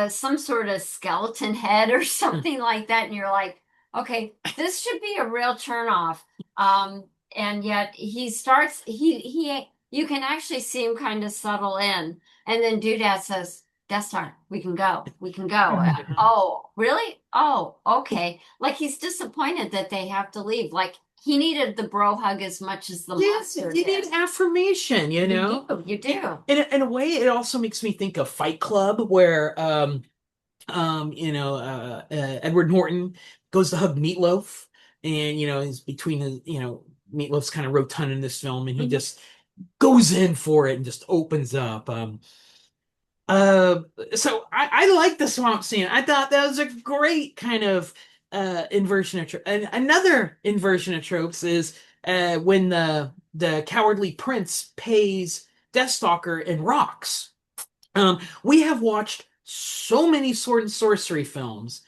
some sort of skeleton head or something like that, and you're like, okay, this should be a real turnoff. And yet he starts. You can actually see him kind of settle in, and then Doodad says, "Deathstar, we can go. We can go." Oh, really? Oh, okay. Like he's disappointed that they have to leave. Like he needed the bro hug as much as the monster you did. need affirmation, you know? You do. In a way, it also makes me think of Fight Club, where Edward Norton goes to hug Meatloaf, and he's between the Meatloaf's kind of rotund in this film, and he just goes in for it and just opens up. So I like the swamp scene. I thought that was a great kind of inversion of trope. And another inversion of tropes is when the cowardly prince pays Deathstalker in rocks. We have watched so many sword and sorcery films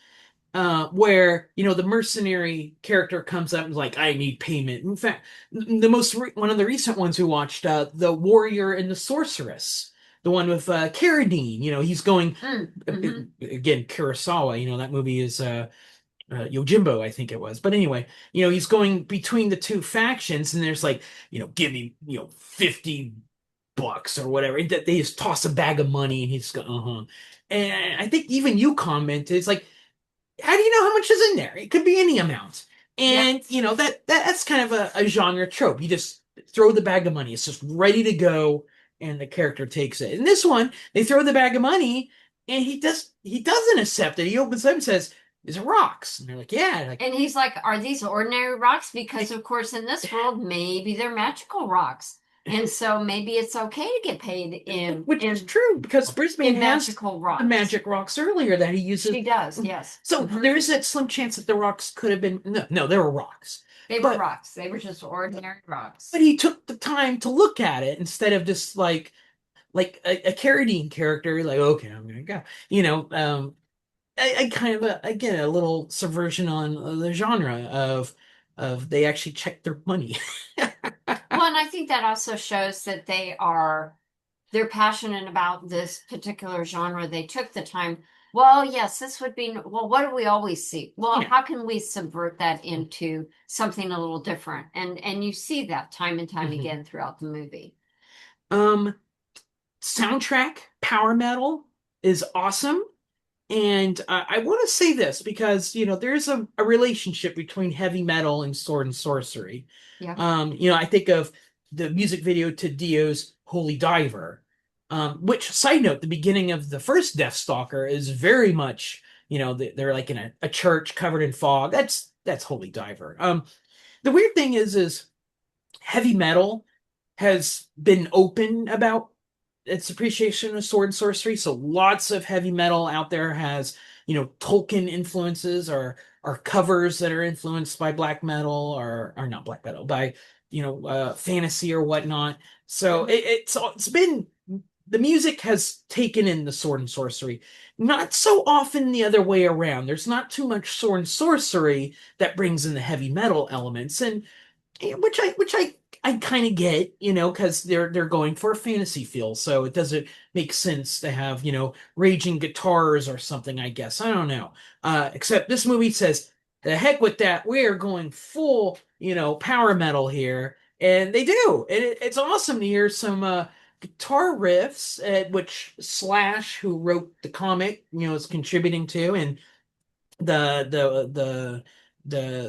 where the mercenary character comes up and is like, I need payment. In fact, one of the recent ones we watched, the warrior and the sorceress, the one with Carradine. He's going again, Kurosawa. That movie is Yojimbo, I think it was. But anyway, he's going between the two factions, and there's like, give me, $50 or whatever. That they just toss a bag of money, and he's going, And I think even you commented, it's like, how do you know how much is in there? It could be any amount. And that's kind of a genre trope. You just throw the bag of money. It's just ready to go, and the character takes it. In this one, they throw the bag of money, and he doesn't accept it. He opens up and says, "These are rocks." And they're like, "Yeah." And he's like, "Are these ordinary rocks? Because of course in this world, maybe they're magical rocks. And so maybe it's okay to get paid in which is true because Brisbane has magical rocks. The magic rocks earlier that he uses. She does, yes. So there is that slim chance that the rocks could have been no, they were rocks. They were rocks. They were just ordinary rocks. But he took the time to look at it instead of just like a Carradine character, like, okay, I'm gonna go. I kind of again a little subversion on the genre of they actually check their money. Well, and I think that also shows that they're passionate about this particular genre. They took the time. Well, yes, this would be, well, what do we always see? Well, how can we subvert that into something a little different? And you see that time and time again throughout the movie. Soundtrack, power metal is awesome. And I want to say this because, there's a relationship between heavy metal and sword and sorcery. Yeah. I think of the music video to Dio's Holy Diver, which, side note, the beginning of the first Deathstalker is very much, they're like in a church covered in fog. That's Holy Diver. The weird thing is heavy metal has been open about its appreciation of sword and sorcery. So lots of heavy metal out there has, Tolkien influences or covers that are influenced by black metal or not black metal, by, fantasy or whatnot. So it's been, the music has taken in the sword and sorcery, not so often the other way around. There's not too much sword and sorcery that brings in the heavy metal elements, and which I kind of get, because they're going for a fantasy feel, so it doesn't make sense to have, raging guitars or something, I guess. I don't know. Except this movie says, the heck with that, we're going full, power metal here. And they do. And it's awesome to hear some guitar riffs, which Slash, who wrote the comic, is contributing to, and the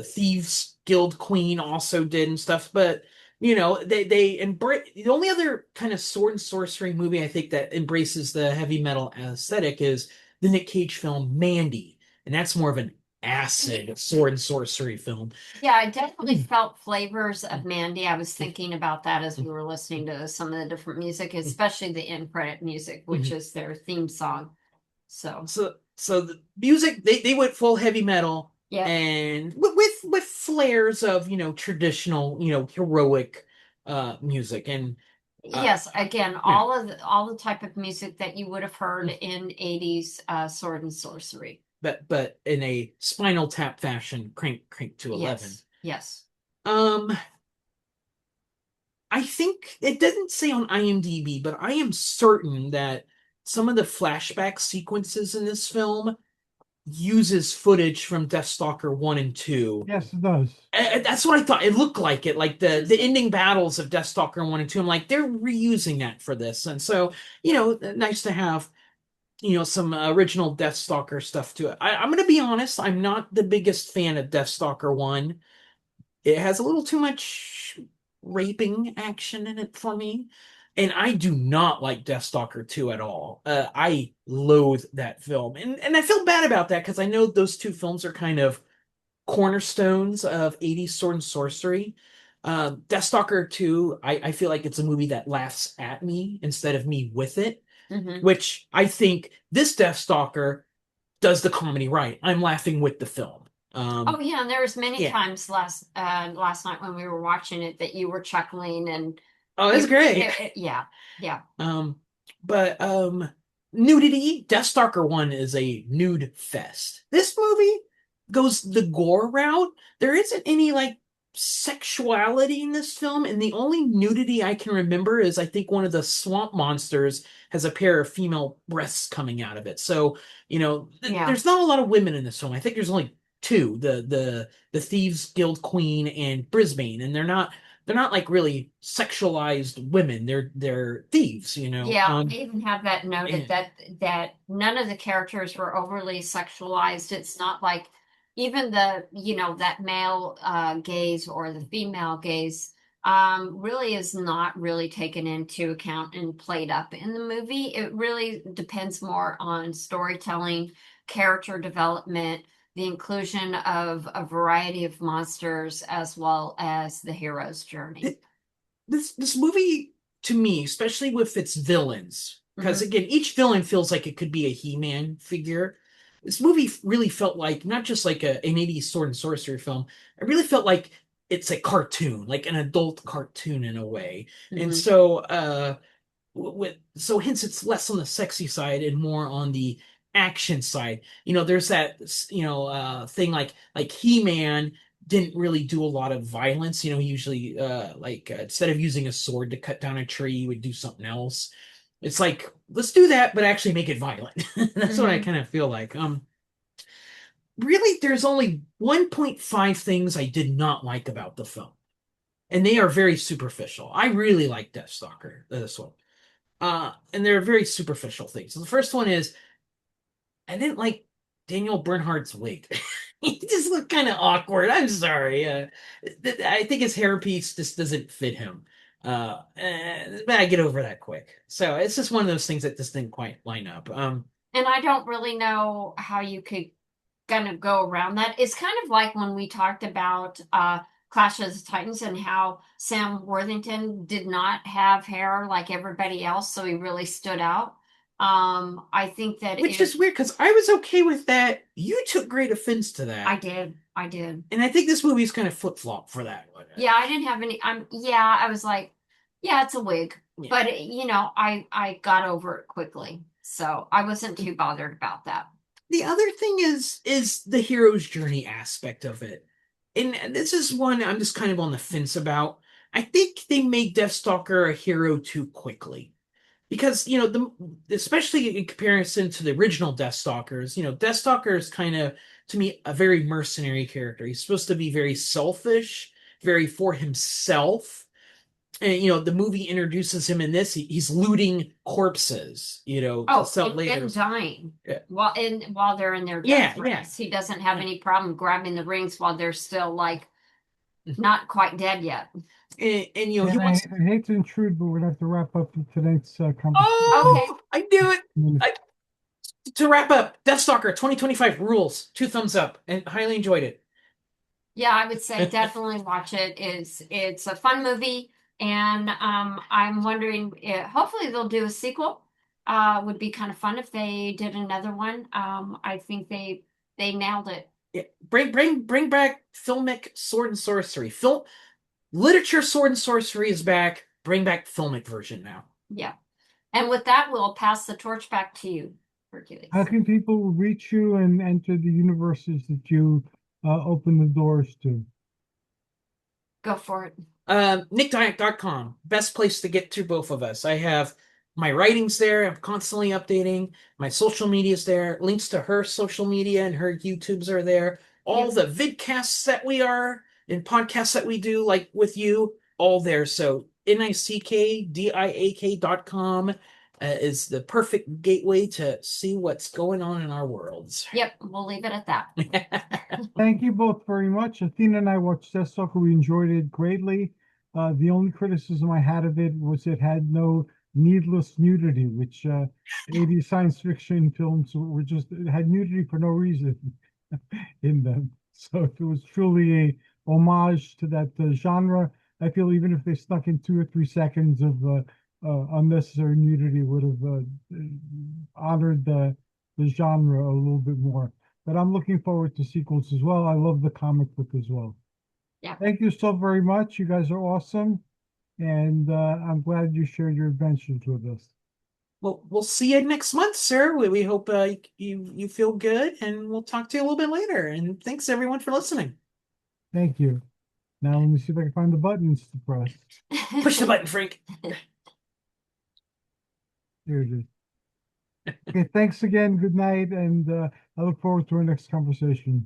Thieves Guild Queen also did and stuff. But they embrace, the only other kind of sword and sorcery movie I think that embraces the heavy metal aesthetic is the Nick Cage film Mandy, and that's more of an acid sword and sorcery film. Yeah, I definitely felt flavors of Mandy. I was thinking about that as we were listening to some of the different music, especially the end credit music, which is their theme song. So the music, they went full heavy metal. Yeah. And with flares of, traditional, heroic music. And yes, again, all the type of music that you would have heard in 80s sword and sorcery. But in a Spinal Tap fashion, crank to 11. Yes. I think it doesn't say on IMDb, but I am certain that some of the flashback sequences in this film uses footage from Deathstalker 1 and 2. Yes, it does. That's what I thought. It looked like it, like the ending battles of Deathstalker 1 and 2. I'm like, they're reusing that for this. And so, nice to have, some original Deathstalker stuff to it. I'm going to be honest, I'm not the biggest fan of Deathstalker 1. It has a little too much raping action in it for me. And I do not like Deathstalker 2 at all. I loathe that film. And I feel bad about that because I know those two films are kind of cornerstones of 80s sword and sorcery. Deathstalker 2, I feel like it's a movie that laughs at me instead of me with it, which I think this Deathstalker does the comedy right. I'm laughing with the film. Oh yeah, and there was many times last night when we were watching it that you were chuckling and oh, that's great. Yeah. But nudity, Deathstalker 1 is a nude fest. This movie goes the gore route. There isn't any like sexuality in this film, and the only nudity I can remember is I think one of the swamp monsters has a pair of female breasts coming out of it. So, there's not a lot of women in this film. I think there's only two, the Thieves Guild Queen and Brisbane, and they're not like really sexualized women. They're thieves, Yeah, I even have that noted that none of the characters were overly sexualized. It's not like even the, that male gaze or the female gaze really is not really taken into account and played up in the movie. It really depends more on storytelling, character development, the inclusion of a variety of monsters as well as the hero's journey. This movie, to me, especially with its villains, because again, each villain feels like it could be a He-Man figure. This movie really felt like not just like an 80s sword and sorcery film. It really felt like it's a cartoon, like an adult cartoon in a way. And so hence it's less on the sexy side and more on the action side. There's that thing like He-Man didn't really do a lot of violence. He usually instead of using a sword to cut down a tree, he would do something else. It's like, let's do that, but actually make it violent. That's what I kind of feel like. Really, there's only 1.5 things I did not like about the film, and they are very superficial. I really like Deathstalker, this one. And they're very superficial things. So the first one is, I didn't like Daniel Bernhardt's wig. He just looked kind of awkward. I'm sorry. I think his hairpiece just doesn't fit him. But I get over that quick. So it's just one of those things that just didn't quite line up. And I don't really know how you could kind of go around that. It's kind of like when we talked about Clash of the Titans and how Sam Worthington did not have hair like everybody else, so he really stood out. I think that Which is weird because I was okay with that. You took great offense to that. I did. And I think this movie's kind of flip-flop for that one. Yeah, I didn't have any. Yeah, I was like, yeah, it's a wig, Yeah. but I got over it quickly, so I wasn't too bothered about that. The other thing is the hero's journey aspect of it. And this is one I'm just kind of on the fence about. I think they made Deathstalker a hero too quickly. Because, especially in comparison to the original Deathstalkers, Deathstalker is kind of, to me, a very mercenary character. He's supposed to be very selfish, very for himself. And, the movie introduces him in this. He's looting corpses, to sell later. And dying. Yeah. While they're in their death throes. He doesn't have any problem grabbing the rings while they're still like not quite dead yet. And he And wants. I hate to intrude, but we're gonna have to wrap up tonight's conversation. Oh, okay. I knew it. Mm. To wrap up, Deathstalker 2025 rules. 2 thumbs up, and highly enjoyed it. Yeah, I would say definitely watch it. It's a fun movie, and I'm wondering, hopefully they'll do a sequel. Would be kind of fun if they did another one. I think they nailed it. Yeah. Bring back filmic sword and sorcery. Literature sword and sorcery is back. Bring back filmic version now. Yeah. And with that, we'll pass the torch back to you, Hercules. How can people reach you and enter the universes that you open the doors to? Go for it. NickDiak.com. Best place to get to both of us. I have my writings there. I'm constantly updating. My social media's there. Links to her social media and her YouTubes are there. All the vidcasts that we are and podcasts that we do, like with you, all there. So NickDiak.com is the perfect gateway to see what's going on in our worlds. Yep, we'll leave it at that. Thank you both very much. Athena and I watched Deathstalker. We enjoyed it greatly. The only criticism I had of it was it had no needless nudity, which 80s science fiction films it had nudity for no reason in them. So if it was truly a homage to that genre, I feel even if they stuck in 2 or 3 seconds of unnecessary nudity would have honored the genre a little bit more. But I'm looking forward to sequels as well. I love the comic book as well. Yeah. Thank you so very much. You guys are awesome. And I'm glad you shared your adventures with us. Well, we'll see you next month, sir. We hope you feel good, and we'll talk to you a little bit later. And thanks, everyone, for listening. Thank you. Now let me see if I can find the buttons to press. Push the button, Frank. Here it is. Okay, thanks again. Good night, and I look forward to our next conversation.